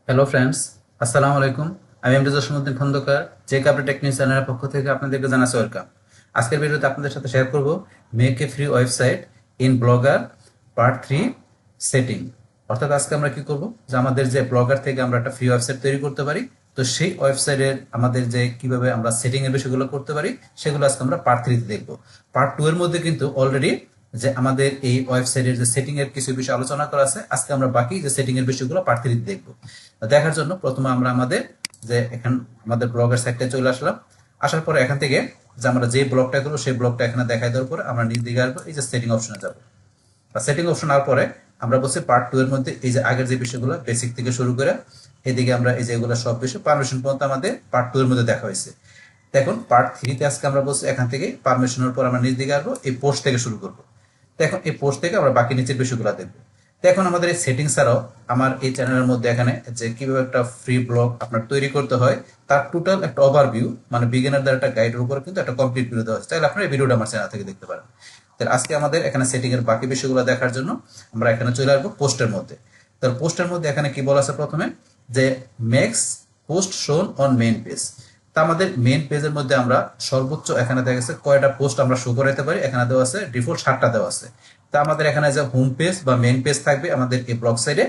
Hello friends, আসসালামু আলাইকুম। আমি এমডি জসীমউদ্দিন খন্দকার, যে কাপড় টেকনিক চ্যানেলের পক্ষ থেকে আপনাদেরকে জানাচ্ছি ওয়েলকাম। আজকের ভিডিওতে আপনাদের সাথে শেয়ার করব make a free website in blogger part 3 setting. অর্থাৎ আজকে আমরা কি করব, যে আমাদের যে ব্লগার থেকে আমরা একটা ফ্রি ওয়েবসাইট তৈরি করতে পারি, তো সেই ওয়েবসাইটের আমাদের যে কিভাবে আমরা সেটিং এর বিষয়গুলো করতে পারি সেগুলো আজকে আমরা পার্ট 3 দেখব। পার্ট 2 এর মধ্যে কিন্তু অলরেডি যে আমাদের এই ওয়েবসাইটের যে সেটিং এর কিছু বিষয় আলোচনা করা আছে, আজকে আমরা বাকি যে সেটিং এর বিষয়গুলো পার্ট 3 দেখব। দেখার জন্য প্রথমে আমরা আমাদের যে এখান আমাদের ব্লগের সাইটে চলে আসলাম। আসার পরে এখান থেকে যে আমরা যে ব্লগটা করবো সেই ব্লগটা এখানে দেখাই দেওয়ার পরে আমরা নিজ দিকে আসবো, এই যে সেটিং অপশনে যাবো। সেটিং অপশন আসার পরে আমরা বলছি পার্ট 2 এর মধ্যে এই যে আগের যে বিষয়গুলো বেসিক থেকে শুরু করে এদিকে আমরা এই যে এগুলো সব বিষয় পারমিশন পর্যন্ত আমাদের পার্ট 2 এর মধ্যে দেখা হয়েছে। দেখুন পার্ট 3 তে আজকে আমরা বলছি এখান থেকে পারমিশনের পর আমরা নিজ দিকে আসবো, এই পোস্ট থেকে শুরু করবো। তো এখন এই পোস্ট থেকে আমরা বাকি নিচের বিষয়গুলো দেখবো। তো এখন আমাদের এই সেটিং ছাড়াও আমার এই চ্যানেলের মধ্যে এখানে যে কিভাবে একটা ফ্রি ব্লগ আপনার তৈরি করতে হয় তার টোটাল একটা ওভারভিউ, মানে বিগিনারদের একটা গাইডের উপর কিন্তু একটা কমপ্লিট ভিডিও দেওয়া হচ্ছে। তাহলে আপনারা এই ভিডিওটা আমার চ্যানেল থেকে দেখতে পারেন। তাহলে আজকে আমাদের এখানে সেটিং এর বাকি বিষয়গুলো দেখার জন্য আমরা এখানে চলে আসবো পোস্টের মধ্যে। তাহলে পোস্টের মধ্যে এখানে কি বলা আছে প্রথমে, যে মেক্স পোস্ট শোন অন মেইন পেজ। তা আমাদের মেইন পেজের মধ্যে আমরা সর্বোচ্চ এখানে দেখা গেছে কয়টা পোস্ট আমরা শো করাতে পারি, এখানে দেওয়া আছে ডিফল্ট 7টা দেওয়া আছে। তা আমাদের এখানে যে হোম পেজ বা মেইন পেজ থাকবে আমাদের এই ব্লগ সাইডে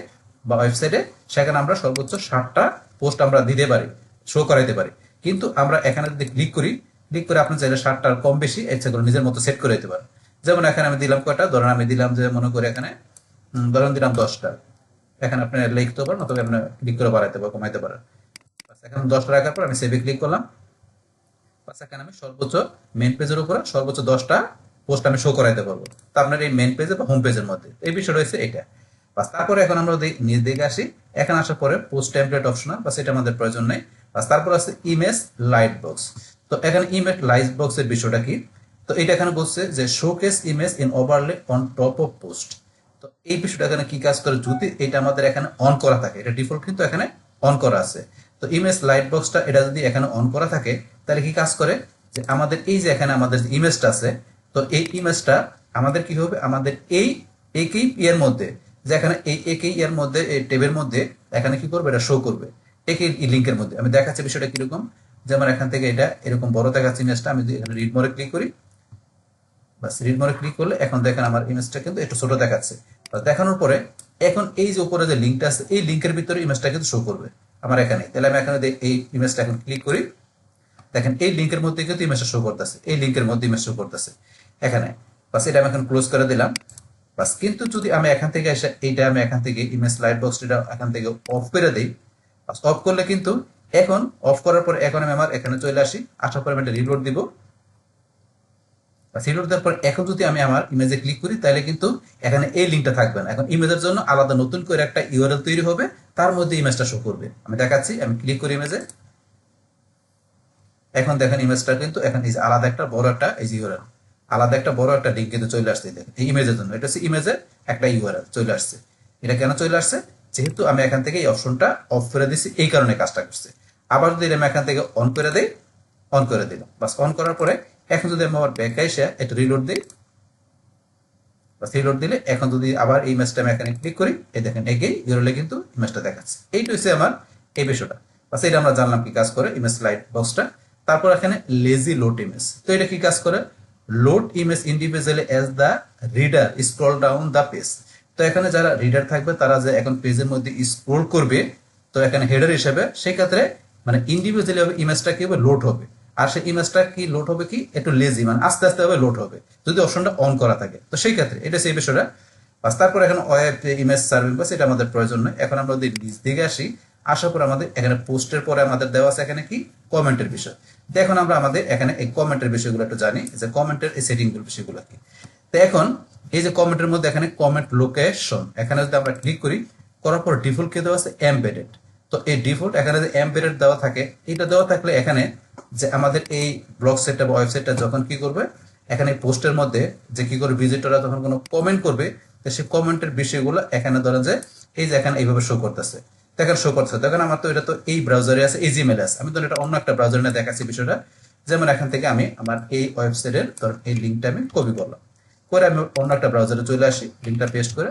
বা ওয়েবসাইটে, সেখানে আমরা সর্বোচ্চ 7টা পোস্ট আমরা দিতে পারি, শো করাইতে পারি। কিন্তু আমরা এখানে যদি ক্লিক করি, ক্লিক করে আপনি চাইলে 7টার কম বেশি ইচ্ছাগুলো নিজের মতো সেট করে দিতে পারেন। যেমন এখানে আমি দিলাম কয়টা, ধরেন আমি দিলাম যে মনে করি এখানে ধরেন দিলাম 10টা। এখানে আপনি লিখতে পারেন অথবা আপনি ক্লিক করে বাড়াইতে বা কমাইতে পারেন। এখানে 10টা রাখার পর আমি সেভে ক্লিক করলাম। এখানে আমি সর্বোচ্চ মেন পেজের উপরে সর্বোচ্চ 10টা পোস্ট আমি শো করাইতে পারবো। তো আপনার এই মেন পেজে বা হোম পেজের মধ্যে এই বিষয় রয়েছে এটা। বাস তারপরে এখন আমরা নিজ দিকে আসি। এখানে আসার পরে পোস্ট টেমপ্লেট অপশন, বাস এটা আমাদের প্রয়োজন নেই। বাস তারপর আছে ইমেজ লাইট বক্স। তো এখানে ইমেজ লাইট বক্সের বিষয়টা কি, তো এটা এখানে বলছে যে showcase image in overlay on top of post. তো এই বিষয়টা এখানে কি কাজ করে, যদি এটা আমাদের এখানে অন করা থাকে, এটা ডিফল্ট কিন্তু এখানে অন করা আছে। তো ইমেজ লাইট বক্সটা এটা যদি এখানে অন করা থাকে তাহলে কি কাজ করে, যে আমাদের এই যে এখানে আমাদের যে ইমেজটা আছে, তো এই ইমেজটা আমাদের কি হবে, আমাদের এই একই ইয়ের মধ্যে, যে এখানে এই একই ইয়ের মধ্যে এই টেবের মধ্যে এখানে কি করবে, এটা শো করবে একই লিঙ্কের মধ্যে। আমি দেখাচ্ছি বিষয়টা কিরকম। যেমন এখান থেকে এটা এরকম বড় দেখাচ্ছে ইমেজটা, আমি যদি এখানে রিড মোরে ক্লিক করি, বাস রিড মোরে ক্লিক করলে এখন দেখেন আমার ইমেজটা কিন্তু একটু ছোট দেখাচ্ছে। দেখানোর পরে এখন এই যে উপরে যে লিঙ্কটা আছে এই লিঙ্কের ভিতরে ইমেজটা কিন্তু শো করবে আমার এখানে। তাহলে আমি এখানে এই ইমেজটা এখন ক্লিক করি, দেখেন এই লিঙ্কের মধ্যে কিন্তু ইমেজটা শো করতেছে, এই লিঙ্কের মধ্যে ইমেজ শো করতেছে এখানে। বাস এটা আমি এখন ক্লোজ করে দিলাম। বাস কিন্তু যদি আমি এখান থেকে এসে এইটা আমি এখান থেকে ইমেজ লাইট বক্সটা এখান থেকে অফ করে দিই, বাস অফ করলে কিন্তু এখন অফ করার পর এখন আমি আমার এখানে চলে আসি, আসার পর আমি একটা রিলোড দিব। সিলেক্ট দেওয়ার পর এখন যদি আমি আমার ইমেজে ক্লিক করি তাহলে কিন্তু এখানে এই লিঙ্কটা থাকবে না। এখন ইমেজের জন্য আলাদা নতুন করে একটা ইউআরএল তৈরি হবে, তার মধ্যে ইমেজটা শো করবে। আমি দেখাচ্ছি, আমি ক্লিক করি ইমেজে। এখন দেখেন ইমেজটা কিন্তু এখন এই যে আলাদা একটা বড় একটা এই যে ইউআরএল, আলাদা একটা বড় একটা লিঙ্ক কিন্তু চলে আসছে। দেখেন এই ইমেজের জন্য এটা হচ্ছে ইমেজের একটা ইউআরএল চলে আসছে। এটা কেন চলে আসছে, যেহেতু আমি এখান থেকে এই অপশনটা অফ করে দিচ্ছি, এই কারণে কাজটা করছে। আবার যদি আমি এখান থেকে অন করে দেই, অন করে দিলাম, বাস অন করার পরে এখন যদি আমি আবার ব্যাকে এসে একটু রিলোড দিই, বাস রিলোড দিলে এখন যদি আবার এই ইমেজটা আমি এখানে ক্লিক করি, এই দেখেন একই ইউআরএল কিন্তু ইমেজটা দেখাচ্ছে। এইটা হচ্ছে আমার এই বিষয়টা। বাস এটা আমরা জানলাম কি কাজ করে ইমেজ লাইট বক্সটা। তারপর এখানে লেজি লোড ইমেজ, তো এটা কি কাজ করে, load image individually as the reader scroll down the page. তো এখানে যারা রিডার থাকবে তারা যে এখন পেজের মধ্যে স্ক্রল করবে, তো এখানে হেডার হিসেবে সেই ক্ষেত্রে মানে ইন্ডিভিজুয়ালি ইমেজটা কি হবে, লোড হবে। আর সেই ইমেজটা কি লোড হবে কি একটু লেজি, মানে আস্তে আস্তে ভাবে লোড হবে যদি অপশনটা অন করা থাকে। তো সেই ক্ষেত্রে এটা সেই বিষয়টা। বাস তারপর এখন ওয়েব ইমেজ সার্ভিং, বাস এটা আমাদের প্রয়োজন নয়। এখন আমরা যদি নিচ দিকে আসি, আসার পর আমাদের এখানে পোস্টের পরে আমাদের দেওয়া আছে এখানে কি কমেন্টের বিষয়। তো এখন আমরা আমাদের এখানে এই কমেন্টের বিষয়গুলো একটু জানি, যে কমেন্টের এই সেটিং বিষয়গুলো কি। তো এখন এই যে কমেন্টের মধ্যে এখানে কমেন্ট লোকেশন, এখানে যদি আমরা ক্লিক করি, করার পর ডিফল্ট কে দেওয়া আছে এমবেডেড। তো এই ডিফল্ট এখানে যে এমবেডেড দেওয়া থাকে, এটা দেওয়া থাকলে এখানে যে আমাদের এই ব্লগ সেটটা বা ওয়েবসাইটটা যখন কি করবে, এখানে পোস্টের মধ্যে যে কি করে ভিজিটররা যখন কোনো কমেন্ট করবে, তো সেই কমেন্টের বিষয়গুলো এখানে ধরেন যে এই যে এখানে এইভাবে শো করতেছে, দেখেন শো করতেছে। দেখেন আমার তো এটা তো এই ব্রাউজারে আছে, এই জিমেলে আছে। আমি তো এটা অন্য একটা ব্রাউজারে নিয়ে দেখাচ্ছি বিষয়টা। যেমন এখান থেকে আমি আমার এই ওয়েবসাইটের ধরেন এই লিঙ্কটা আমি কপি করলাম, করে আমি অন্য একটা ব্রাউজারে চলে আসি, লিঙ্কটা পেস্ট করে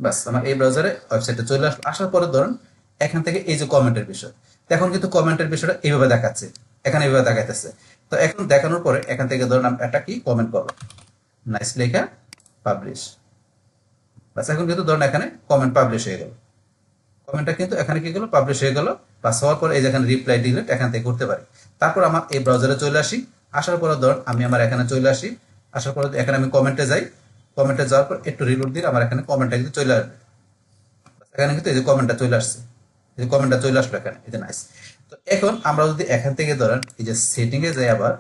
বাস আমার এই ব্রাউজারে ওয়েবসাইটে চলে আসলো, আসার পরে ধরুন এখান থেকে এই যে কমেন্টের বিষয়, এখন কিন্তু কমেন্টের বিষয়টা এইভাবে দেখাচ্ছে, এখানে এইভাবে দেখাইতেছে। তো এখন দেখানোর পরে এখান থেকে ধরুন আমি একটা কি কমেন্ট করবো, নাইস লেখা পাবলিশ। বাস এখন কিন্তু ধরুন এখানে কমেন্ট পাবলিশ হয়ে গেল, কমেন্টটা কিন্তু এখানে কি গেল, পাবলিশ হয়ে গেল। বাস হওয়ার পরে এই যে এখানে রিপ্লাই ডিলিট এখান থেকে করতে পারি। তারপর আমার এই ব্রাউজারে চলে আসি, আসার পরে ধরুন আমি আমার এখানে চলে আসি, আসার পরে এখানে আমি কমেন্টে যাই, কমেন্টে যাওয়ার পর একটু রিলোড দিলে আমার এখানে কমেন্টটা কিন্তু চলে আসবে। এখানে কিন্তু এই যে কমেন্টটা চলে আসছে, এই যে কমেন্টটা চলে আসলো এখানে, এই যে নাইস। তো এখন আমরা যদি এখান থেকে ধরেন এই যে সেটিং এ যাই, আবার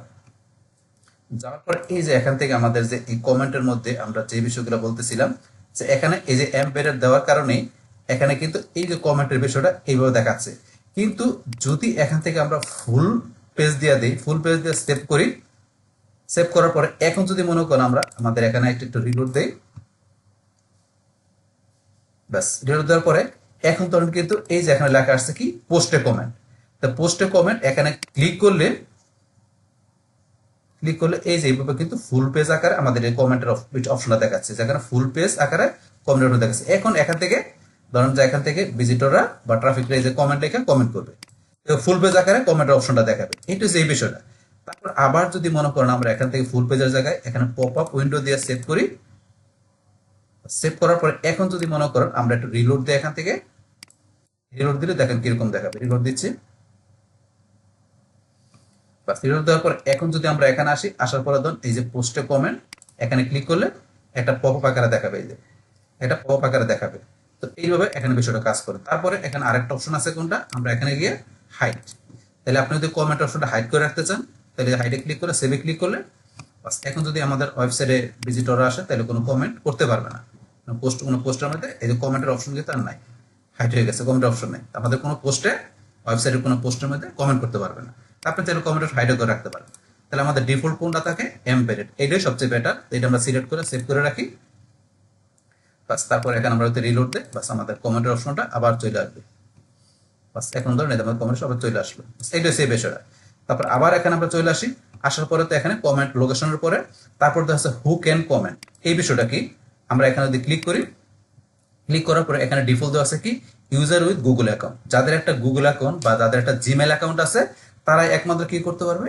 যাওয়ার পর এই যে এখান থেকে আমাদের যে এই কমেন্টের মধ্যে আমরা যে বিষয়গুলো বলতেছিলাম, যে এখানে এই যে এমবেডেড দেওয়ার কারণে এখানে কিন্তু এই যে কমেন্টের বিষয়টা এইভাবে দেখাচ্ছে। কিন্তু যদি এখান থেকে আমরা ফুল পেজ দিয়ে দিই, ফুল পেজ দিয়ে সেভ করি, সেভ করার পরে এখন যদি মনে করেন আমরা আমাদের এখানে একটু রিলোড দেই, ব্যাস রিলোড দেওয়ার পরে এখন তখন কিন্তু এই যে এখানে লেখা আসছে কি পোস্টে কমেন্ট। তো পোস্টে কমেন্ট এখানে ক্লিক করলে, ক্লিক করলে এই যে এইভাবে কিন্তু ফুল পেজ আকারে আমাদের এই কমেন্টের অপশনটা দেখাচ্ছে, যেখানে ফুল পেজ আকারে কমেন্ট দেখাচ্ছে। এখন এখান থেকে ধরুন যে এখান থেকে ভিজিটররা বা ট্রাফিকরা এই যে কমেন্ট লেখা কমেন্ট করবে, ফুল পেজ আকারে কমেন্টের অপশনটা দেখাবে, এইটা হচ্ছে এই বিষয়টা। তারপর আবার যদি মনে করেন আমরা এখান থেকে ফুল পেজের জায়গায় এখানে পপ আপ উইন্ডো দিয়ে সেভ করি, সেভ করার পরে এখন যদি মনে করেন আমরা একটু রিলোড দিই, এখান থেকে রিলোড দিলে দেখেন কিরকম দেখাবে, রিলোড দিচ্ছি। বাস রিলোড দেওয়ার পর এখন যদি আমরা এখানে আসি, আসার পরে ধরুন এই যে পোস্টে কমেন্ট এখানে ক্লিক করলে একটা পপ আপ আকারে দেখাবে, এই যে এটা পপ আপ আকারে দেখাবে। তো এইভাবে এখানে বিষয়টা কাজ করে। তারপরে এখানে আরেকটা অপশন আছে, কোনটা, আমরা এখানে গিয়ে হাইড। তাহলে আপনি যদি কমেন্ট অপশনটা হাইড করে রাখতে চান, তাহলে হাইডে ক্লিক করে সেভে ক্লিক করলে বাস এখন যদি আমাদের ওয়েবসাইটে ভিজিটররা আসে তাহলে কোনো কমেন্ট করতে পারবে না। কোনো পোস্টের মধ্যে এই যে কমেন্টের অপশন কিন্তু আর নাই, হাইড হয়ে গেছে, কমেন্ট অপশন নেই, আমাদের কোনো পোস্টে ওয়েবসাইটের কোনো পোস্টের মধ্যে কমেন্ট করতে পারবে না। আপনি চাইলে কমেন্ট হাইডও করে রাখতে পারেন। তাহলে আমাদের ডিফল্ট কোনটা থাকে, এমবেডেড, এটাই সবচেয়ে বেটার। এটা আমরা সিলেক্ট করে সেভ করে রাখি। বাস তারপর এখানে আমরা যদি রিলোড দেই, বাস আমাদের কমেন্টের অপশনটা আবার চলে আসবে। বাস এখন ধরেন আমাদের কমেন্ট আবার চলে আসলো, এইটা সেই বিষয়টা। তারপর আবার এখানে আমরা চলে আসি, আসার পরে তো এখানে কমেন্ট লোকেশনের পরে তারপর তো আছে হু ক্যান কমেন্ট। এই বিষয়টা কি, আমরা এখানে যদি ক্লিক করি, ক্লিক করার পরে এখানে ডিফল্ট দেওয়া আছে কি ইউজার উইথ গুগল অ্যাকাউন্ট। যাদের একটা গুগল অ্যাকাউন্ট বা যাদের একটা জিমেল অ্যাকাউন্ট আছে তারাই একমাত্র কি করতে পারবে,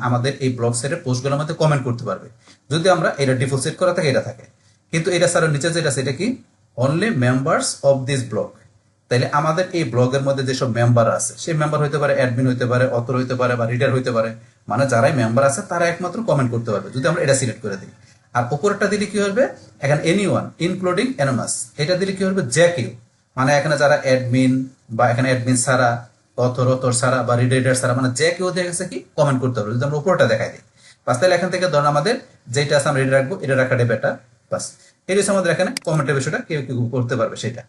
আমাদের এই ব্লগ সাইটের পোস্টগুলোর মধ্যে কমেন্ট করতে পারবে, যদি আমরা এটা ডিফল্ট সেট করা থাকে, এটা থাকে। কিন্তু এটা স্যার নিচে যেটা সেটা কি only members of this blog. তাইলে আমাদের এই ব্লগের মধ্যে যেসব মেম্বার আছে, সেই মেম্বার হইতে পারে, অ্যাডমিন হইতে পারে, অথর হইতে পারে, বা রিডার হইতে পারে, মানে যারাই মেম্বার আছে তারা একমাত্র কমেন্ট করতে পারবে, যদি আমরা এটা সিলেক্ট করে দিই। আর উপরেরটা দিলে কি হবে, এখানে এনি ওয়ান ইনক্লুডিং অ্যানোনাস, এটা দিলে কি হবে যে কেউ, মানে এখানে যারা অ্যাডমিন বা এখানে অ্যাডমিন ছাড়া, অথর ছাড়া বা রিডার ছাড়া, মানে যে কেউ দেখা গেছে কি কমেন্ট করতে পারবে, যদি আমরা উপরটা দেখাই দিই। বাস তাহলে এখান থেকে ধরুন আমাদের যেটা আছে আমরা রিড রাখবো, এটা রাখাটাই বেটার। বাস এই হচ্ছে আমাদের এখানে কমেন্টের বিষয়টা কেউ কেউ করতে পারবে সেটা।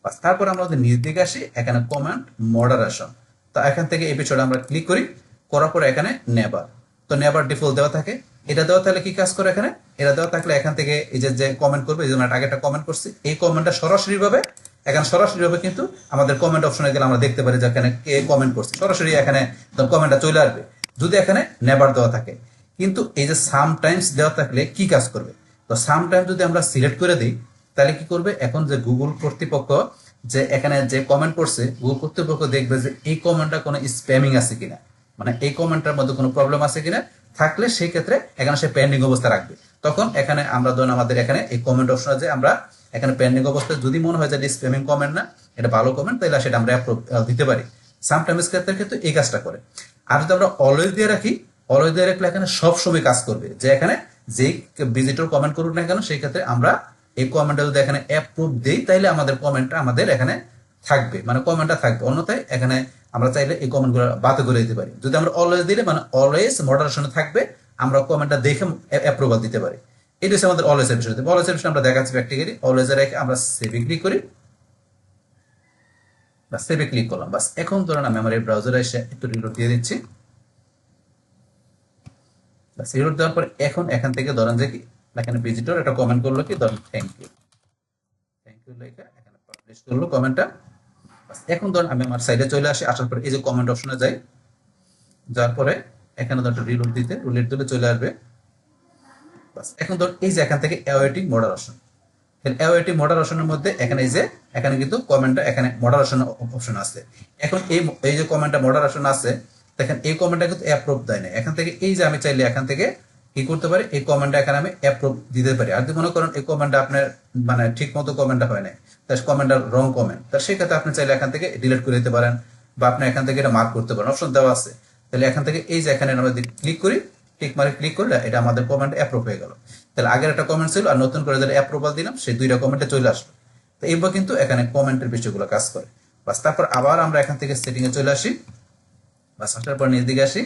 বাস তারপর আমরা যদি নিজ দিকে আসি, এখানে কমেন্ট মডারেশন। তো এখান থেকে এই বিষয়টা আমরা ক্লিক করি, করার পরে এখানে নেবার, তো নেবার ডিফল্ট দেওয়া থাকে। এটা দেওয়া থাকলে কি কাজ করে, এখানে এটা দেওয়া থাকলে এখান থেকে এই যে কমেন্ট করবে, এই যে আমরা আগে একটা কমেন্ট করছি, এই কমেন্টটা সরাসরি ভাবে এখানে সরাসরি ভাবে কিন্তু আমাদের কমেন্ট অপশনে গেলে আমরা দেখতে পারি যে এখানে কে কমেন্ট করছে, সরাসরি এখানে কমেন্টটা চলে আসবে যদি এখানে নেবার দেওয়া থাকে। কিন্তু এই যে সামটাইমস দেওয়া থাকলে কি কাজ করবে, তো সামটাইমস যদি আমরা সিলেক্ট করে দিই তাহলে কি করবে, এখন যে গুগল কর্তৃপক্ষ যে এখানে যে কমেন্ট করছে, গুগল কর্তৃপক্ষ দেখবে যে এই কমেন্টটা কোনো স্প্যামিং আছে কিনা, মানে এই কমেন্টটার মধ্যে কোনো প্রবলেম আছে কিনা, থাকলে সেই ক্ষেত্রে এখানে সে পেন্ডিং অবস্থা রাখবে। তখন এখানে আমরা ধরুন আমাদের এখানে এই কমেন্ট অপশনে যে আমরা এখানে পেন্ডিং অবস্থায় যদি মনে হয় যে স্প্যামিং কমেন্ট না, এটা ভালো কমেন্ট, তাহলে সেটা আমরা দিতে পারি। সামটাইমস ক্ষেত্রে কিন্তু এই কাজটা করে। আর যদি আমরা অলওয়েজ দিয়ে রাখি, অলওয়েজ দিয়ে রাখলে এখানে সব সময় কাজ করবে, যে এখানে যে ভিজিটর কমেন্ট করুক না কেন, সেই ক্ষেত্রে আমরা এই কমেন্টটা যদি এখানে অ্যাপ্রুভ দেই তাইলে আমাদের কমেন্টটা আমাদের এখানে থাকবে, মানে কমেন্টটা থাকবে। অন্যথায় এখানে আমরা চাইলে এই কমেন্টগুলো বাদ করে দিতে পারি। যদি আমরা অলওয়েজ দিলে মানে অলওয়েজ মডারেশনে থাকবে, আমরা কমেন্টটা দেখে অ্যাপ্রুভাল দিতে পারি। এটা হচ্ছে আমাদের অলওয়েজ এর বিষয়। অলওয়েজ এর বিষয় আমরা দেখাচ্ছি প্র্যাকটিক্যালি। অলওয়েজ এর রেখে আমরা সেভে ক্লিক করি, বা সেভে ক্লিক করলাম। বাস এখন ধরুন আমি আমার এই ব্রাউজারে এসে একটু রিলোড দিয়ে দিচ্ছি। বাস রিলোড দেওয়ার পর এখন এখান থেকে ধরেন যে কি এখানে ভিজিটর একটা কমেন্ট করলো কি, ধরেন থ্যাংক ইউ, থ্যাংক ইউ লেখা এখানে পাবলিশ করলো কমেন্টটা। এখন ধরুন আমি আমার সাইডে চলে আসি, আসার পরে এই যে কমেন্ট অপশনে যাই, যার পরে এখানে ধর রিলোড দিতে, রিলোড দিলে চলে আসবে। বাস এখন ধর এই যে এখান থেকে অ্যাওয়েটিং মডারেশন, এওএটি মডারেশনের মধ্যে এখানে এই যে এখানে কিন্তু কমেন্টটা এখানে মডারেশন অপশন আছে। এখন এই যে কমেন্টটা মডারেশন আছে, দেখেন এই কমেন্টটা কিন্তু অ্যাপ্রুভ দেয় না। এখান থেকে এই যে আমি চাইলে এখান থেকে কি করতে পারি, এই কমেন্টটা এখানে আমি অ্যাপ্রুভ দিতে পারি। আর যদি মনে করেন এই কমেন্টটা আপনার মানে ঠিক মতো কমেন্টটা হয় না, তার কমেন্টটা রং কমেন্ট, তার সেক্ষেত্রে আপনি চাইলে এখান থেকে ডিলিট করে দিতে পারেন, বা আপনি এখান থেকে এটা মার্ক করতে পারেন, অপশন দেওয়া আছে। তাহলে এখান থেকে এই যে এখানে আমরা ক্লিক করি, টিক মার্কে ক্লিক করলে এটা আমাদের কমেন্ট অ্যাপ্রুভ হয়ে গেল। তাহলে আগের একটা কমেন্ট ছিল আর নতুন করে যেটা অ্যাপ্রুভাল দিলাম সেই দুইটা কমেন্টে চলে আসলো। তো এইবার কিন্তু এখানে কমেন্টের বিষয়গুলো কাজ করে। বাস তারপর আবার আমরা এখান থেকে সেটিং এ চলে আসি, বাস আসার পর নিচ দিকে আসি,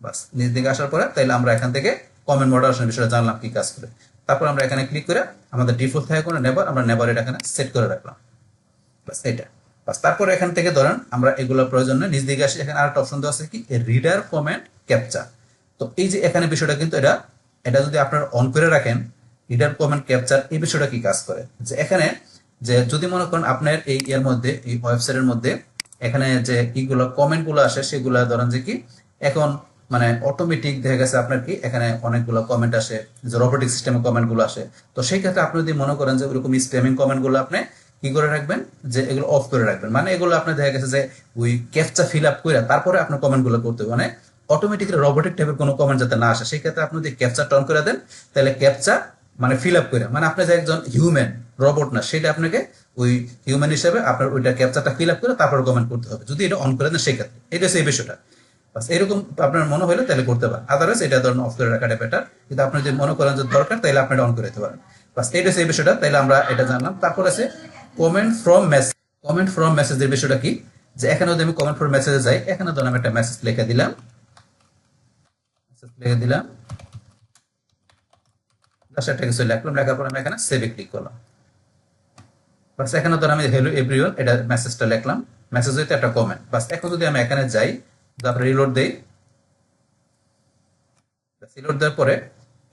বাস নিচ দিকে আসার পরে তাইলে আমরা এখান থেকে কমেন্ট মডারেশন বিষয়টা জানলাম কি কাজ করে। তারপর আমরা এখানে ক্লিক করে আমাদের ডিফল্ট থাকে কোনো নেভার, আমরা নেভার এটা এখানে সেট করে রাখলাম, বাস এটা। বাস তারপর এখান থেকে ধরেন আমরা এগুলো প্রয়োজন নেই, নিচ দিকে আসি, এখানে আরেকটা অপশন দেওয়া আছে কি রিডার কমেন্ট ক্যাপচার। তো এই যে এখানে বিষয়টা কিন্তু এটা যদি আপনারা অন করে রাখেন, রিডার কমেন্ট ক্যাপচার, এই বিষয়টা কি কাজ করে, যে এখানে যে যদি মনে করেন আপনার এই এর মধ্যে এই ওয়েবসাইটের মধ্যে এখানে যে ইগুলো কমেন্ট গুলো আসে সেগুলো ধরেন যে কি এখন মানে অটোমেটিক দেখা গেছে আপনার কি এখানে অনেকগুলো কমেন্ট আসে, যে রোবোটিক সিস্টেমে কমেন্ট গুলো আসে। তো সেই ক্ষেত্রে আপনি যদি মনে করেন যে ওইরকম স্প্যামিং কমেন্ট গুলো আপনি কি করে রাখবেন, যে এগুলো অফ করে রাখবেন, মানে এগুলো আপনার দেখা গেছে যে ওই ক্যাপচা ফিল আপ করে তারপরে আপনার কমেন্ট গুলো করতে হবে, মানে অটোমেটিক্যালি রোবোটিক টাইপের কোনো কমেন্ট যাতে না আসে। সেই ক্ষেত্রে আপনি যদি ক্যাপচা অন করে দেন, তাহলে ক্যাপচা মানে ফিল আপ করে, মানে আপনি যে একজন হিউম্যান রোবট না, সেটা আপনাকে ওই হিউম্যান হিসেবে আপনার ওইটা ক্যাপচাটা ফিল আপ করে তারপর কমেন্ট করতে হবে, যদি এটা অন করে দেন সেই ক্ষেত্রে। এটা সেই বিষয়টা। বাস এরকম আপনার মনে হলে তাহলে করতে পারেন, আদারওয়াইজ এটা ধরুন অফ করে রাখাটা বেটার। কিন্তু আপনি যদি মনে করেন যে দরকার তাহলে আপনি এটা অন করে দিতে পারেন। বাস এটা সেই বিষয়টা, তাহলে আমরা এটা জানলাম। তারপর আছে comment from message. Comment from মেসেজের বিষয়টা কি, যে এখানে যদি আমি কমেন্ট ফ্রম মেসেজে যাই, এখানে ধরুন আমি একটা মেসেজ লিখে দিলাম, সেটা কিছু লিখলাম, লেখার পর আমি এখানে সেভে ক্লিক করলাম। বাস এখানে ধর আমি হ্যালো এভরিওয়ান এটা মেসেজটা লিখলাম, মেসেজ হইতে একটা কমেন্ট। বাস এখন যদি আমি এখানে যাই, তারপরে রিলোড দেই, রিলোড দেওয়ার পরে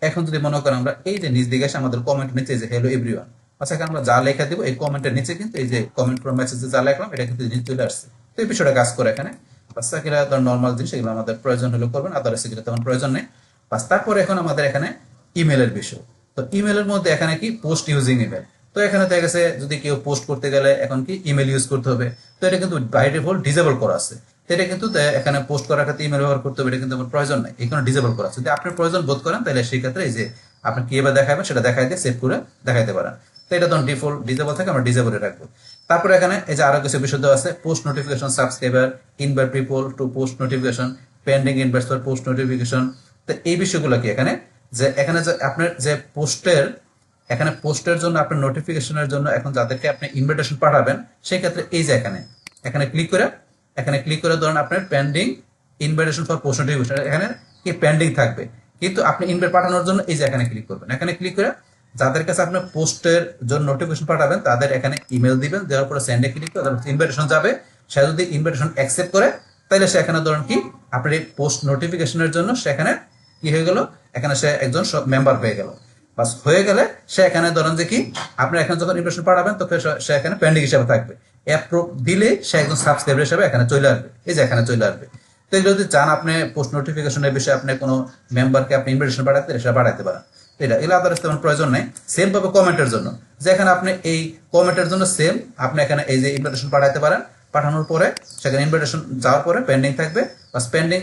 এখন যদি মনে করেন আমরা এই যে নিচ দিকে এসে আমাদের কমেন্ট নিচে যে হ্যালো এভরিওয়ান, বাস এখানে আমরা যা লেখা দিব এই কমেন্টের নিচে কিন্তু এই যে কমেন্ট ফ্রম মেসেজে যা লিখলাম এটা কিন্তু নিচে চলে আসছে। তো এই বিষয়টা কাজ করে এখানে। বাস এগুলো ধর নর্মাল জিনিস, এগুলো আমাদের প্রয়োজন হলে করবেন, আদারওয়াইজ এগুলো তেমন প্রয়োজন নেই। বাস তারপরে এখন আমাদের এখানে ইমেলের বিষয়। তো ইমেলের মধ্যে এখানে কি পোস্ট ইউজিং ইমেল। তো এখানে দেখা গেছে যদি কেউ পোস্ট করতে গেলে এখন কি ইমেল ইউজ করতে হবে, তো এটা কিন্তু বাই ডিফল্ট ডিসেবল করা আছে। এটা কিন্তু এখানে পোস্ট করার ক্ষেত্রে ইমেল ব্যবহার করতে হবে, এটা কিন্তু আমার প্রয়োজন নাই, এখানে ডিসেবল করা আছে। যদি আপনি প্রয়োজন বোধ করেন তাহলে সেই ক্ষেত্রে এই যে আপনি কিভাবে দেখাবেন সেটা দেখাই দিয়ে সেভ করে দেখাইতে পারেন। তো এটা তখন ডিফল্ট ডিসেবল থাকে, আমরা ডিসেবলে রাখবো। তারপরে এখানে এই যে আরো কিছু বিষয় দেওয়া আছে, post notification subscriber, invite people to post notification, pending invites for post notification. তো এই বিষয়গুলো কি এখানে যে এখানে যে আপনার যে পোস্টের এখানে পোস্টের জন্য আপনার নোটিফিকেশনের জন্য এখন যাদেরকে আপনি ইনভিটেশন পাঠাবেন, সেই ক্ষেত্রে এই যে এখানে এখানে ক্লিক করে ধরুন আপনার pending invitation for post notification, এখানে কি পেন্ডিং থাকবে, কিন্তু আপনি ইনভাইট পাঠানোর জন্য এই যে এখানে ক্লিক করবেন। এখানে ক্লিক করে যাদের কাছে আপনার পোস্টের জন্য নোটিফিকেশন পাঠাবেন তাদের এখানে ইমেল দিবেন, দেওয়ার পরে সেন্ডে ক্লিক করে ইনভিটেশন যাবে। সে যদি ইনভিটেশন অ্যাকসেপ্ট করে তাহলে সেখানে ধরুন কি আপনার এই পোস্ট নোটিফিকেশনের জন্য সেখানে কি হয়ে গেল, এখানে সে একজন মেম্বার হয়ে গেল। বাস হয়ে গেলে সে এখানে ধরেন যে কি আপনি এখানে যখন ইনভিটেশন পাঠাবেন তখন সে এখানে পেন্ডিং হিসেবে থাকবে, অ্যাপ্রুভ দিলে সে একজন সাবস্ক্রাইবার হিসেবে এখানে চলে আসবে, এই যে এখানে চলে আসবে। তো যদি চান আপনি পোস্ট নোটিফিকেশনের বিষয়ে আপনি কোনো মেম্বারকে আপনি ইনভিটেশন পাঠাতে, সেটা পাঠাতে পারেন। এটা আদারস তেমন প্রয়োজন নেই। সেম ভাবে কমেন্টের জন্য, যেখানে আপনি এই কমেন্টের জন্য সেম আপনি এখানে এই যে ইনভিটেশন পাঠাতে পারেন, পাঠানোর পরে সেখানে ইনভিটেশন যাওয়ার পরে পেন্ডিং থাকবে, বা পেন্ডিং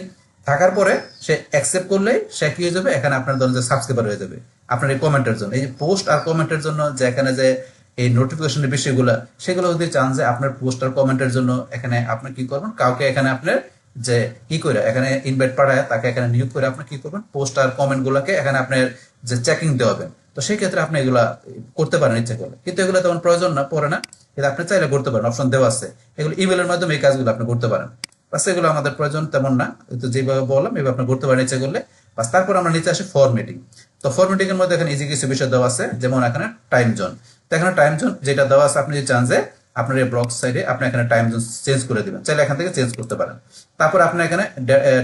থাকার পরে সে অ্যাকসেপ্ট করলেই সে কি হয়ে যাবে, এখানে আপনার ধরুন যে সাবস্ক্রাইবার হয়ে যাবে আপনার এই কমেন্টের জন্য। এই যে পোস্ট আর কমেন্টের জন্য যে এখানে যে এই নোটিফিকেশনের বিষয়গুলো, সেগুলো যদি চান যে আপনার পোস্ট আর কমেন্টের জন্য এখানে আপনি কি করবেন, কাউকে এখানে আপনার যে কি করে এখানে ইনভাইট পাঠায় তাকে এখানে নিয়োগ করে আপনি কি করবেন, পোস্ট আর কমেন্ট গুলাকে এখানে আপনার যে চেকিং দেওয়াবেন। তো সেই ক্ষেত্রে আপনি এগুলা করতে পারেন ইচ্ছা করলে, কিন্তু এগুলো তেমন প্রয়োজন না পড়ে না, কিন্তু আপনি চাইলে করতে পারেন, অপশন দেওয়া আছে। এগুলো ইমেলের মাধ্যমে এই কাজগুলো আপনি করতে পারেন। বাস এগুলো আমাদের প্রয়োজন তেমন না, তো যেভাবে বললাম এইভাবে আপনি করতে পারেন ইচ্ছা করলে। বাস তারপর আমরা নিচে আসি ফরম্যাটিং। তো ফরম্যাটিং এর মধ্যে এখানে ইজি কিছু বিষয় দেওয়া আছে, যেমন এখানে টাইম জোন। তো এখানে টাইম জোন যেটা দেওয়া আছে, আপনি যদি চান যে আপনার এই ব্লগ সাইডে আপনি এখানে টাইম জোন চেঞ্জ করে দিবেন, চাইলে এখান থেকে চেঞ্জ করতে পারেন। তারপর আপনি এখানে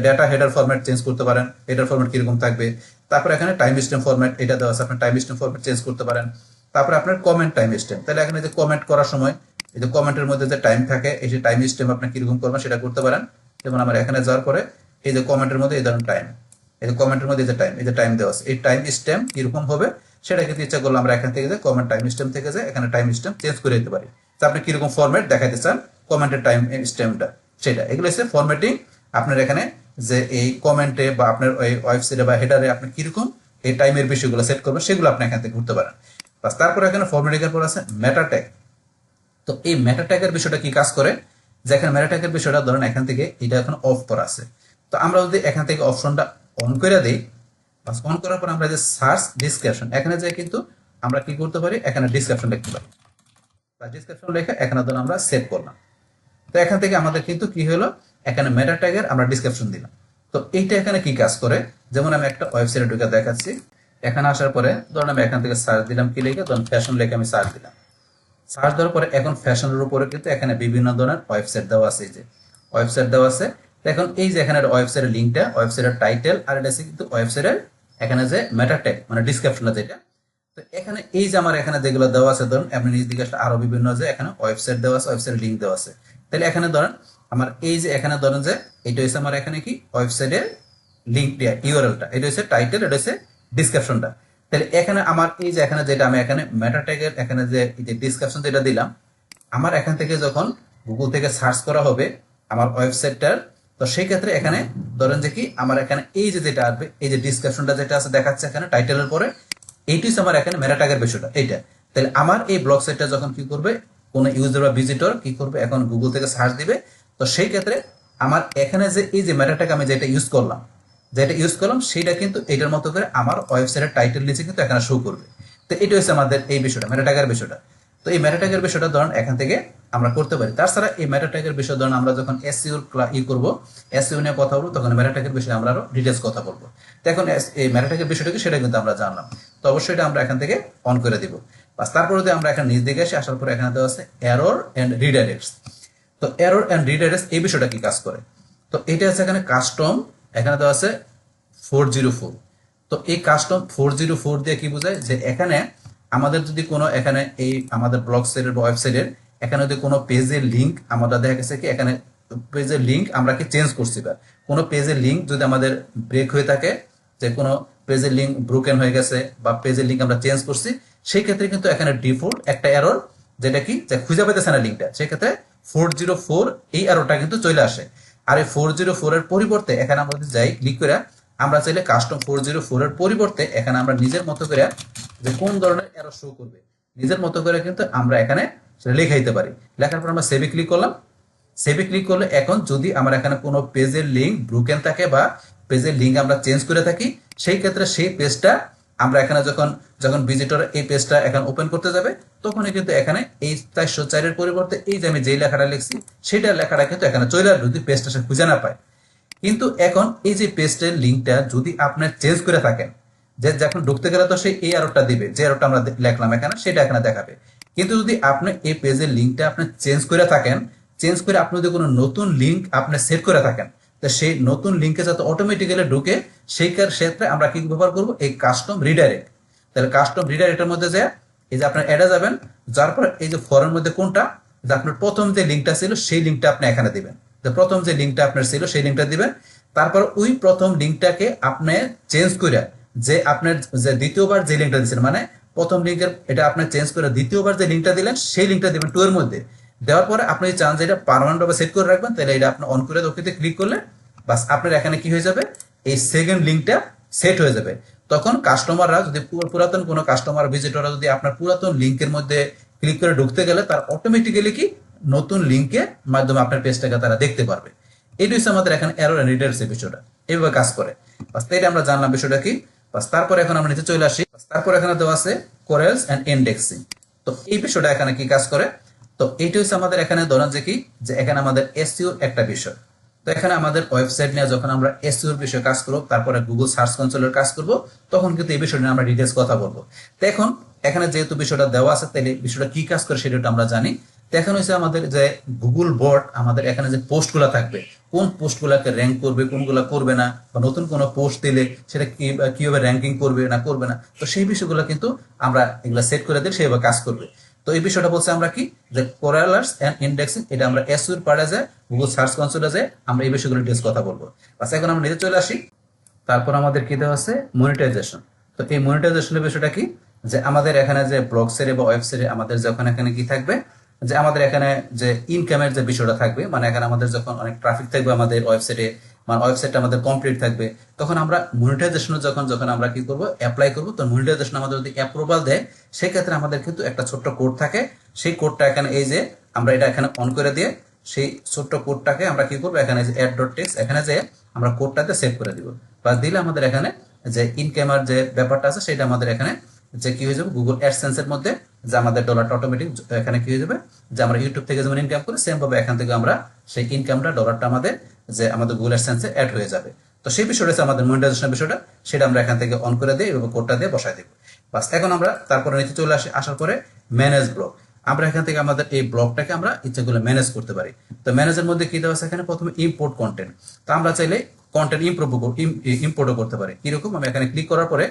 ডেটা হেডার ফরম্যাট চেঞ্জ করতে পারেন, হেডার ফরম্যাট কিরকম থাকবে। তারপর এখানে টাইম স্ট্যাম্প ফরম্যাট এটা দেওয়া আছে, আপনি টাইম স্ট্যাম্প ফরম্যাট চেঞ্জ করতে পারেন। তারপর আপনার কমেন্ট টাইম স্ট্যাম্প, তাহলে এখানে যে কমেন্ট করার সময় এই যে কমেন্টের মধ্যে যে টাইম থাকে, এই যে টাইম স্ট্যাম্প আপনি কিরকম করবেন সেটা করতে পারেন। যেমন আমার এখানে যাওয়ার পরে এই যে কমেন্টের মধ্যে এই ধরুন টাইম, এই যে কমেন্টের মধ্যে এই যে টাইম দেওয়া আছে, এই টাইম স্ট্যাম্প কিরকম হবে সেটা কিন্তু ইচ্ছা করলে আমরা এখান থেকে যে কমেন্ট টাইম স্ট্যাম্প থেকে যে এখানে টাইম স্ট্যাম্প চেঞ্জ করে দিতে পারি, যে আপনি কিরকম ফরম্যাট দেখাতে চান কমেন্টের টাইম স্ট্যাম্পটা, সেটা এগুলো হচ্ছে ফরম্যাটিং। আপনার এখানে যে এই কমেন্টে বা আপনার ওই ওয়েবসাইটে বা হেডারে আপনি কিরকম এই টাইমের বিষয়গুলো সেট করবেন সেগুলো আপনি এখান থেকে করতে পারেন। বাস তারপর এখানে ফরম্যাটিং এর পর আছে মেটা ট্যাগ। তো এই মেটা ট্যাগের বিষয়টা কি কাজ করে, যে এখানে মেটা ট্যাগের বিষয়টা ধরেন এখান থেকে এটা এখন অফ করা আছে, তো আমরা যদি এখান থেকে অপশনটা অন করে দিই, বাস অন করার পর আমরা যে সার্চ ডিসক্রিপশন এখানে যে কিন্তু আমরা কি করতে পারি, এখানে ডিসক্রিপশন লিখতে পারি, বা ডিসক্রিপশন লিখে এখানে ধরুন আমরা সেভ করলাম। তো এখান থেকে আমাদের কিন্তু কি হলো, এখানে মেটা ট্যাগের আমরা ডিসক্রিপশন দিলাম। তো এইটা এখানে কি কাজ করে, যেমন আমি একটা ওয়েবসাইটে ঢুকে দেখাচ্ছি। এখানে আসার পরে ধরুন আমি এখান থেকে সার্চ দিলাম, কি লিখে, ধরুন ফ্যাশন লিখে আমি সার্চ দিলাম। সার্চ দেওয়ার পরে এখন ফ্যাশনের উপরে কিন্তু এখানে বিভিন্ন ধরনের ওয়েবসাইট দেওয়া আছে, এই যে ওয়েবসাইট দেওয়া আছে। এখন এই যে এখানে ওয়েবসাইটের লিঙ্কটা, ওয়েবসাইটের টাইটেল, আর এটা আছে কিন্তু ওয়েবসাইটের এখানে যে মেটা ট্যাগ মানে ডিসক্রিপশনটা যেটা। তো এখানে এই যে আমার এখানে যেগুলো দেওয়া আছে, ধরুন আপনি নিজ দিকে আসলে আরো বিভিন্ন যে এখানে ওয়েবসাইট দেওয়া আছে, ওয়েবসাইট লিঙ্ক দেওয়া আছে। তাহলে এখানে ধরেন আমার এই যে এখানে ধরেন যে এটা হচ্ছে আমার এখানে কি ওয়েবসাইটের লিঙ্কটা, ইউআরএলটা, এটা হচ্ছে টাইটেল, এটা হচ্ছে ডিসক্রিপশনটা। তাহলে এখানে আমার এই যে এখানে যেটা আমি এখানে মেটা ট্যাগের এখানে যে ডিসক্রিপশন যেটা দিলাম, আমার এখান থেকে যখন গুগল থেকে সার্চ করা হবে আমার ওয়েবসাইটটার, তো সেই ক্ষেত্রে এখানে ধরেন যে কি আমার এখানে এই যে যেটা আসবে, এই যে ডিসক্রিপশনটা যেটা আছে দেখাচ্ছে এখানে টাইটেলের পরে, এইটি হচ্ছে আমার এখানে মেটা ট্যাগের বিষয়টা এইটা। তাহলে আমার এই ব্লগ সাইটটা যখন কি করবে, কোনো ইউজার বা ভিজিটর কি করবে, এখন গুগল থেকে সার্চ দিবে, তো সেই ক্ষেত্রে আমার এখানে যে এই যে মেটা ট্যাগ আমি যেটা ইউজ করলাম, সেটা কিন্তু এটার মতো করে আমার ওয়েবসাইটের টাইটেল নিচে কিন্তু এখানে শো করবে। তো এটা হচ্ছে আমাদের এই বিষয়টা, মেটা ট্যাগের বিষয়টা। তো এই মেটা ট্যাগের বিষয়টা ধরুন এখান থেকে আমরা করতে পারি। তাছাড়া এই মেটা ট্যাগের বিষয় ধরুন আমরা যখন এসইও করবো, এসইও নিয়ে কথা বলবো, তখন মেটা ট্যাগের বিষয়ে আমরা আরো ডিটেলস কথা বলবো। তো এখন এই মেটা ট্যাগের বিষয়টা কি সেটা কিন্তু আমরা জানলাম। তো অবশ্যই এটা আমরা এখান থেকে অন করে দিব। বাস তারপরে যদি আমরা এখানে নিচ দিকে আসি, আসার পরে এখানে দেওয়া আছে এরর এন্ড রিডাইরেক্টস। তো এরর এন্ড রিডাইরেক্টস এই বিষয়টা কি কাজ করে, তো এটা আছে এখানে কাস্টম, এখানে দেওয়া আছে 404। তো এই কাস্টম 404 দিয়ে কি বোঝায়, যে এখানে আমাদের যদি কোনো এখানে এই আমাদের ব্লগ সাইটের বা ওয়েবসাইটের এখানে যদি কোনো পেজের লিঙ্ক আমাদের দেখা গেছে কি এখানে পেজের লিঙ্ক আমরা কি চেঞ্জ করছি, বা কোনো পেজের লিঙ্ক যদি আমাদের ব্রেক হয়ে থাকে, যে কোনো পেজের লিঙ্ক ব্রোকেন হয়ে গেছে বা পেজের লিঙ্ক আমরা চেঞ্জ করছি, সেই ক্ষেত্রে কিন্তু এখানে ডিফল্ট একটা এরর, যেটা কি যে খুঁজে পেতেছে না লিঙ্কটা, সেক্ষেত্রে 404 এই এররটা কিন্তু চলে আসে। আর এই 404 এর পরিবর্তে এখানে আমরা যদি যাই ক্লিক করে, আমরা চাইলে কাস্টম 404 এর পরিবর্তে এখানে আমরা নিজের মতো করে যে কোন ধরনের এরর শো করবে, নিজের মতো করে কিন্তু আমরা এখানে সেটা লিখে দিতে পারি। লেখার পর আমরা সেভে ক্লিক করলাম। সেভে ক্লিক করলে এখন যদি আমার এখানে কোনো পেজের লিঙ্ক ব্রোকেন থাকে বা পেজের লিঙ্ক আমরা চেঞ্জ করে থাকি, সেই ক্ষেত্রে সেই পেজটা আমরা এখানে যখন যখন ভিজিটর এই পেজটা এখানে ওপেন করতে যাবে, তখনই কিন্তু এখানে এই 404 এর পরিবর্তে এই যে আমি যেই লেখাটা লিখছি সেটা লেখাটা কিন্তু এখানে চলে আসবে, যদি পেজটা সে খুঁজে না পায়। কিন্তু এখন এই যে পেজের লিঙ্কটা যদি আপনি চেঞ্জ করে থাকেন, যে যখন ঢুকতে গেলে তো সেই এই এররটা দিবে, যে এররটা আমরা লিখলাম এখানে সেটা এখানে দেখাবে। কিন্তু যদি আপনি এই পেজের লিঙ্কটা আপনি চেঞ্জ করে থাকেন, চেঞ্জ করে আপনি যদি কোনো নতুন লিঙ্ক আপনি সেট করে থাকেন, তো সেই নতুন লিঙ্কে যাতে অটোমেটিক্যালি ঢুকে, সেই ক্ষেত্রে আমরা কি ব্যবহার করব, এই কাস্টম রিডাইরেক্ট। তাহলে কাস্টম রিডাইরেক্টের মধ্যে যে এই যে আপনার অ্যাডে যাবেন, যার পর এই যে ফরের মধ্যে কোনটা, যে আপনার প্রথম যে লিঙ্কটা ছিল সেই লিঙ্কটা আপনি এখানে দিবেন, যে প্রথম যে লিঙ্কটা আপনার ছিল সেই লিঙ্কটা দিবেন। তারপর ওই প্রথম লিঙ্কটাকে আপনি চেঞ্জ করে, যে আপনার যে দ্বিতীয়বার যে লিঙ্কটা দিচ্ছেন, মানে প্রথম লিঙ্কের এটা আপনি চেঞ্জ করে দ্বিতীয়বার যে লিঙ্কটা দিলেন সেই লিঙ্কটা দিবেন 2 এর মধ্যে। দেওয়ার পরে আপনি চান যে এটা পার্মানেন্ট ভাবে সেট করে রাখবেন, তাহলে এটা আপনি অন করে ওকেতে ক্লিক করলে বাস আপনার এখানে কি হয়ে যাবে, এই সেকেন্ড লিঙ্কটা সেট হয়ে যাবে। তখন কাস্টমাররা যদি পুরাতন কোনো কাস্টমার ভিজিটররা যদি আপনার পুরাতন লিঙ্কের মধ্যে ক্লিক করে ঢুকতে গেলে তার অটোমেটিক্যালি কি নতুন লিঙ্কের মাধ্যমে আপনার পেজটাকে তারা দেখতে পারবে। এইটা হচ্ছে আমাদের এখানে এরর এন্ড রিডাইরেক্টস বিষয়টা এইভাবে কাজ করে। বাস এটা আমরা জানলাম বিষয়টা কি। বাস তারপর এখন আমরা নিচে চলে আসি। তারপর এখানে দেওয়া আছে কোরেলস এন্ড ইন্ডেক্সিং। তো এই বিষয়টা এখানে কি কাজ করে, তো এইটা হচ্ছে আমাদের এখানে ধরেন যে কি, যে এখানে আমাদের এসইও একটা বিষয়। তো এখানে আমাদের ওয়েবসাইট নিয়ে যখন আমরা এসইওর বিষয়ে কাজ করব, তারপরে গুগল সার্চ কনসোলের কাজ করব, তখন কিন্তু এই বিষয়টা নিয়ে আমরা ডিটেইলস কথা বলবো। তো এখন এখানে যেহেতু বিষয়টা দেওয়া আছে, তাহলে বিষয়টা কি কাজ করে সেটা আমরা জানি। তো এখন হচ্ছে আমাদের যে গুগল বট আমাদের এখানে যে পোস্টগুলো থাকবে, কোন পোস্টগুলোকে র্যাঙ্ক করবে, কোনগুলো করবে না, বা নতুন কোনো পোস্ট দিলে সেটা কিভাবে র্যাঙ্কিং করবে না করবে না, তো সেই বিষয়গুলো কিন্তু আমরা এগুলা সেট করে দিলে সেভাবে কাজ করবে। তো এই বিষয়টা বলছে আমরা কি, যে কোরালার্স এন্ড ইন্ডেক্সিং, এটা আমরা এসইওর পারে যায় গুগল সার্চ কনসোলে যায় আমরা এই বিষয়গুলো ডিটেইলস কথা বলবো। বাস এখন আমরা নিচে চলে আসি। তারপর আমাদের কি দেওয়া আছে, মনিটাইজেশন। তো এই মনিটাইজেশনের বিষয়টা কি, যে আমাদের এখানে যে ব্লগ সাইটে বা ওয়েবসাইটে আমাদের যখন এখানে কি থাকবে, যে আমাদের এখানে যে ইনকামের যে বিষয়টা থাকবে, মানে এখানে আমাদের যখন অনেক ট্রাফিক থাকবে আমাদের ওয়েবসাইটে, মানে ওয়েবসাইটটা আমাদের কমপ্লিট থাকবে, তখন আমরা মনিটাইজেশন যখন যখন আমরা কি করব, অ্যাপ্লাই করব, তো মনিটাইজেশন আমাদের যদি অ্যাপ্রুভাল দেয়, সেই ক্ষেত্রে আমাদের কিন্তু একটা ছোট্ট কোড থাকে। সেই কোডটা এখানে এই যে আমরা এটা এখানে অন করে দিয়ে সেই ছোট্ট কোডটাকে আমরা কি করবো, এখানে যে অ্যাড ডট টেক্সট এখানে যে আমরা কোডটাতে সেভ করে দিব, বা দিলে আমাদের এখানে যে ইনকামের যে ব্যাপারটা আছে সেটা আমাদের এখানে যে কি হয়ে যাবে, গুগল অ্যাডসেন্স এর মধ্যে যে আমাদের ডলারটা অটোমেটিক এখানে কি হয়ে যাবে, যে আমরা ইউটিউব থেকে যেমন ইনকাম করি সেম ভাবে এখান থেকে আমরা সেই ইনকামটা ডলারটা আমাদের যে আমাদের গুগল অ্যাডসেন্সে অ্যাড হয়ে যাবে। তো সেই বিষয়টা হচ্ছে আমাদের মনিটাইজেশনের বিষয়টা, সেটা আমরা এখান থেকে অন করে দিই এবং কোডটা দিয়ে বসাই দেব। বাস, এখন আমরা তারপরে নিচে চলে আসার পরে ম্যানেজ ব্লগ, আমরা এখান থেকে আমাদের এই ব্লগটাকে আমরা ইচ্ছাগুলো ম্যানেজ করতে পারি। তো ম্যানেজের মধ্যে কি দেওয়া আছে, এখানে প্রথমে ইম্পোর্ট কন্টেন্ট। তো আমরা চাইলে কন্টেন্ট ইম্পোর্টও করতে পারি। কিরকম, আমি এখানে ক্লিক করার পরে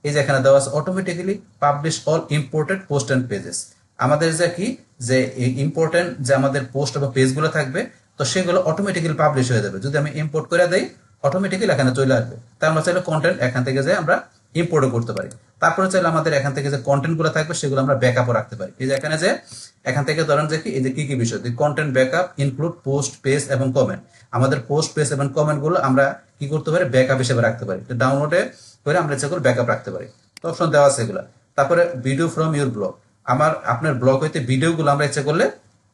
এই যে এখানে দেওয়া আছে automatically publish all imported post and pages. আমাদের যে কি যে ইম্পর্টেন্ট যে আমাদের পোস্ট বা পেজগুলো থাকবে, তো সেগুলো অটোমেটিক্যালি পাবলিশ হয়ে যাবে যদি আমি ইম্পোর্ট করে দেই, অটোমেটিক্যালি এখানে চলে আসবে। তাই আমরা চাইলে কন্টেন্ট এখান থেকে যে আমরা ইম্পোর্টও করতে পারি। তারপরে চাইলে আমাদের এখান থেকে যে কন্টেন্ট গুলো থাকবে সেগুলো আমরা ব্যাকআপও রাখতে পারি। এই যে এখানে যে এখান থেকে ধরেন যে কি এই যে কি কি বিষয়, content backup include post page এবং কমেন্ট। আমাদের পোস্ট পেজ এবং কমেন্ট গুলো আমরা কি করতে পারি, ব্যাকআপ হিসেবে রাখতে পারি। ডাউনলোডে করে আমরা সেগুলো ব্যাকআপ রাখতে পারি। তো অপশন দেওয়া আছে এগুলো। তারপরে ভিডিও ফ্রম ইউর ব্লগ, আপনার ব্লগ হইতে ভিডিওগুলো আমরা ইচ্ছা করলে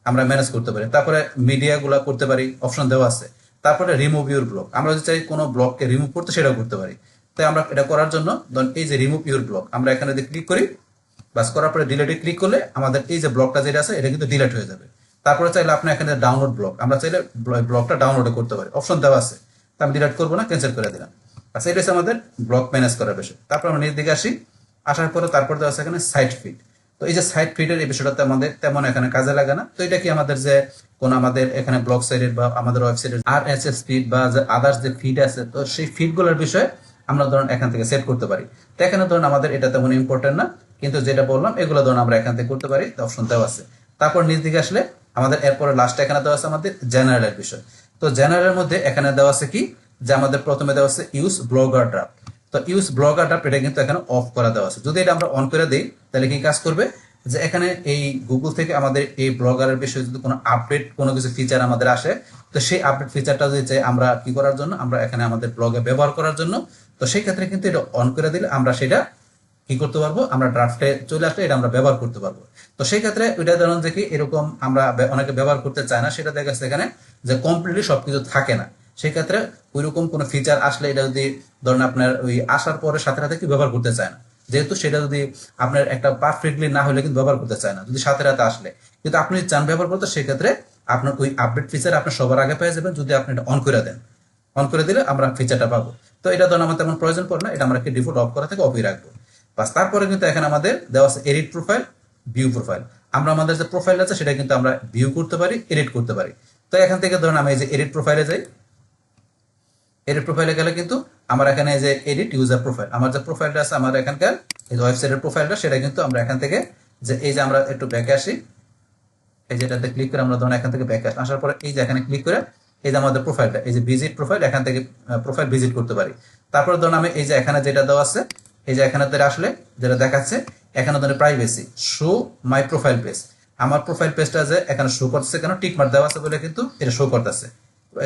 আমরা ম্যানেজ করতে পারি। তারপরে মিডিয়া গুলা করতে পারি, অপশন দেওয়া আছে। তারপরে রিমুভ ইউর ব্লগ, আমরা যদি চাই কোনো ব্লগকে রিমুভ করতে সেটাও করতে পারি। তাই আমরা এটা করার জন্য ধরুন এই যে রিমুভ ইউর ব্লগ, আমরা এখানে যদি ক্লিক করি, বাস করার পরে ডিলেটে ক্লিক করলে আমাদের এই যে ব্লগটা যেটা আছে এটা কিন্তু ডিলেট হয়ে যাবে। তারপরে চাইলে আপনি এখানে ডাউনলোড ব্লগ, আমরা চাইলে ব্লগটা ডাউনলোড করতে পারি, অপশন দেওয়া আছে। তা আমি ডিলেট করবো না, ক্যান্সেল করে দিলাম। আচ্ছা, এটা হচ্ছে আমাদের ব্লগ ম্যানেজ করার বিষয়। তারপর আমরা নিজ দিকে আসি, আসার পরে তারপর দেওয়া আছে এখানে সাইট ফিড। তো এই যে সাইট ফিডের এই বিষয়টা আমাদের তেমন এখানে কাজে লাগে না। তো এটা কি আমাদের যে কোন আমাদের এখানে ব্লগ সাইটের বা আমাদের ওয়েবসাইটের RSS ফিড বা আদার্স যে ফিড আছে, তো সেই ফিড গুলোর বিষয়ে আমরা ধরুন এখান থেকে সেট করতে পারি। তো এখানে ধরুন আমাদের এটা তেমন ইম্পর্টেন্ট না, কিন্তু যেটা বললাম এগুলো ধরুন আমরা এখান থেকে করতে পারি, অপশন দেওয়া আছে। তারপর নিচ দিকে আসলে আমাদের এরপরে লাস্টে এখানে দেওয়া আছে আমাদের জেনারেলের বিষয়। তো জেনারেলের মধ্যে এখানে দেওয়া আছে কি, যে আমাদের প্রথমে দেওয়া আছে ইউজ ব্লগার ড্রাফট। তো ইউজ ব্লগার ড্রাফট এটা কিন্তু এখানে অফ করা দেওয়া আছে। যদি এটা আমরা অন করে দিই তাহলে কি কাজ করবে, যে এখানে এই গুগল থেকে আমাদের এই ব্লগারের বিষয়ে যদি কোনো আপডেট কোনো কিছু ফিচার আমাদের আসে, তো সেই আপডেট ফিচারটা যদি চাই আমরা কি করার জন্য, আমরা এখানে আমাদের ব্লগে ব্যবহার করার জন্য, তো সেই ক্ষেত্রে কিন্তু এটা অন করে দিলে আমরা সেটা কি করতে পারবো, আমরা ড্রাফটে চলে আসলে এটা আমরা ব্যবহার করতে পারবো। তো সেই ক্ষেত্রে ওইটা ধরুন যে কি এরকম আমরা অনেকে ব্যবহার করতে চায় না, সেটা দেখা যাচ্ছে এখানে যে কমপ্লিটলি সবকিছু থাকে না। সেই ক্ষেত্রে ওইরকম কোনো ফিচার আসলে এটা যদি ধরুন আপনার ওই আসার পরে সাথে সাথে কি ব্যবহার করতে চায় না, যেহেতু সেটা যদি আপনার একটা পারফেক্টলি না হলে কিন্তু ব্যবহার করতে চায় না যদি সাথে রাতে আসলে। কিন্তু আপনি চান ব্যবহার করতে, সেক্ষেত্রে আপনার ওই আপডেট ফিচার আপনি সবার আগে পেয়ে যাবেন যদি আপনি এটা অন করে দেন। অন করে দিলে আমরা ফিচারটা পাবো। তো এটা ধরুন আমার তেমন প্রয়োজন পড়ে না, এটা আমরা ডিফল্ট অফ করা থেকে অফই রাখবো। বাস, তারপরে কিন্তু এখানে আমাদের দেওয়া আছে এডিট প্রোফাইল, ভিউ প্রোফাইল। আমরা আমাদের যে প্রোফাইল আছে সেটা কিন্তু আমরা ভিউ করতে পারি, এডিট করতে পারি। তো এখান থেকে ধরুন আমি এই যে এডিট প্রোফাইলে যাই, এডিট প্রোফাইলে গেলে কিন্তু আমার এখানে যে এডিট ইউজার প্রোফাইল, আমার যে প্রোফাইলটা আছে আমার এখানকার এই যে ওয়েবসাইটের প্রোফাইলটা, সেটা কিন্তু আমরা এখান থেকে যে এই যে আমরা একটু ব্যাকে আসি, এই যে এটাতে ক্লিক করে আমরা ধরুন এখান থেকে ব্যাকে আসার পরে এই যে এখানে ক্লিক করে এই যে আমাদের প্রোফাইলটা, এই যে ভিজিট প্রোফাইল, এখান থেকে প্রোফাইল ভিজিট করতে পারি। তারপরে ধরুন আমি এই যে এখানে যেটা দেওয়া আছে, এই যে এখানে আসলে যেটা দেখাচ্ছে এখানে ধরুন প্রাইভেসি শো মাই প্রোফাইল পেজ, আমার প্রোফাইল পেজটা যে এখানে শো করতেছে কেন, টিক মার্ক দেওয়া আছে বলে কিন্তু এটা শো করতেছে।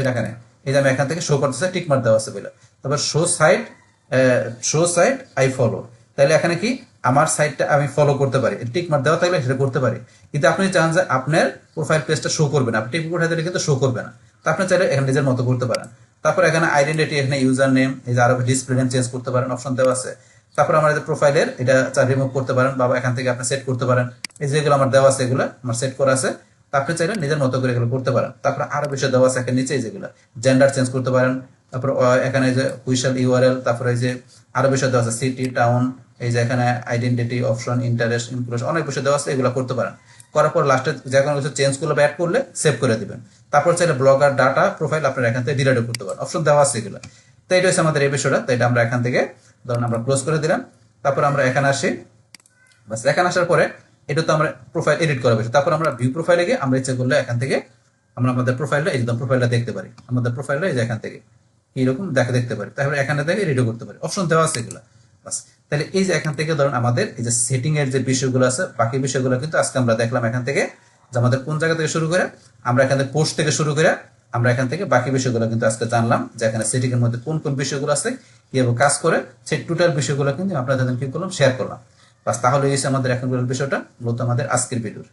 এটা এখানে এই যে আমি এখান থেকে শো করতেছে টিক মার্ক দেওয়া আছে বলে। তারপর শো সাইট আই ফলো, তাহলে এখানে কি আমার সাইটটা আমি ফলো করতে পারি, টিক মার্ক দেওয়া থাকলে সেটা করতে পারি। কিন্তু আপনি চান যে আপনার প্রোফাইল পেজটা শো করবে না, আপনি টিক উঠাই দিলে কিন্তু শো করবে না। তো আপনি চাইলে এখানে নিজের মতো করতে পারেন। তারপর এখানে আইডেন্টিটি, এখানে ইউজার নেম, এই যে আরো ডিসপ্লে নেম চেঞ্জ করতে পারেন, অপশন দেওয়া আছে। তারপর আমাদের প্রোফাইলের এটা রিমুভ করতে পারেন বা এখান থেকে আপনি সেট করতে পারেন। এই যেগুলো আমার দেওয়া আছে এগুলো আমার সেট করা আছে, আপনি চাইলে নিজের মতো করে এগুলো করতে পারেন। তারপর আরো বিষয় দেওয়া আছে এখানে নিচে যেগুলো জেন্ডার চেঞ্জ করতে পারেন। তারপর এখানে যে হুইশাল ইউআরএল, তারপরে এই যে আরো বিষয় দেওয়া আছে সিটি টাউন, এই যে এখানে আইডেন্টিটি অপশন ইন্টারেস্ট ইনক্লুশন, অনেক বিষয় দেওয়া আছে, এগুলো করতে পারেন। করার পর লাস্টে যে কোনো কিছু চেঞ্জ করলে অ্যাড করলে সেভ করে দিবেন। তারপর চাইলে ব্লগার ডাটা প্রোফাইল আপনারা এখান থেকে ডিলিট করতে পারেন, অপশন দেওয়া আছে এগুলো। তো এটা হচ্ছে আমাদের এই বিষয়টা। তো এটা আমরা এখান থেকে ধরুন আমরা ক্লোজ করে দিলাম। তারপর আমরা এখানে আসি, বাস এখানে আসার পরে এটা তো আমরা প্রোফাইল এডিট করা হয়েছে। তারপর আমরা ভিউ প্রোফাইলে গিয়ে আমরা ইচ্ছা করলে এখান থেকে আমরা আমাদের প্রোফাইলটা একদম প্রোফাইলটা দেখতে পারি, আমাদের প্রোফাইলটা এই যে এখান থেকে এইরকম দেখতে পারি। তারপরে এখানে থেকে এডিটও করতে পারি, অপশন দেওয়া আছে এগুলো। বাস, তো তাহলে এই যে এখান থেকে ধরুন আমাদের এই যে সেটিং এর যে বিষয়গুলো আছে, বাকি বিষয়গুলো কিন্তু আজকে আমরা দেখলাম এখান থেকে, যে আমাদের কোন জায়গা থেকে শুরু করে আমরা এখান থেকে পোস্ট থেকে শুরু করে আমরা এখান থেকে বাকি বিষয়গুলো কিন্তু আজকে জানলাম, যে এখানে সেটিং এর মধ্যে কোন কোন বিষয়গুলো আছে, কিভাবে কাজ করে, সেই টোটাল বিষয়গুলো কিন্তু আপনাদের কি করলাম, শেয়ার করলাম। বাস, তাহলে এই আমাদের এখন বিষয়টা মূলত আমাদের আজকের ভিডিওর।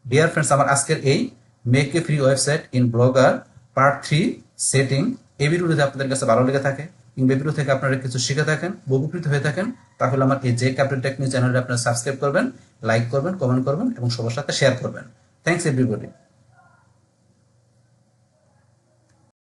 ডিয়ার ফ্রেন্ডস, আমার আজকের এই make a free website in blogger part 3 setting, এই ভিডিওটি যদি আপনাদের কাছে ভালো লেগে থাকে কিংবা ভিডিও থেকে আপনারা কিছু শিখে থাকেন, উপকৃত হয়ে থাকেন, তাহলে আমার এই যে ক্যাপ্টেন টেকনিক চ্যানেলটা আপনারা সাবস্ক্রাইব করবেন, লাইক করবেন, কমেন্ট করবেন এবং সবার সাথে শেয়ার করবেন। Thanks everybody.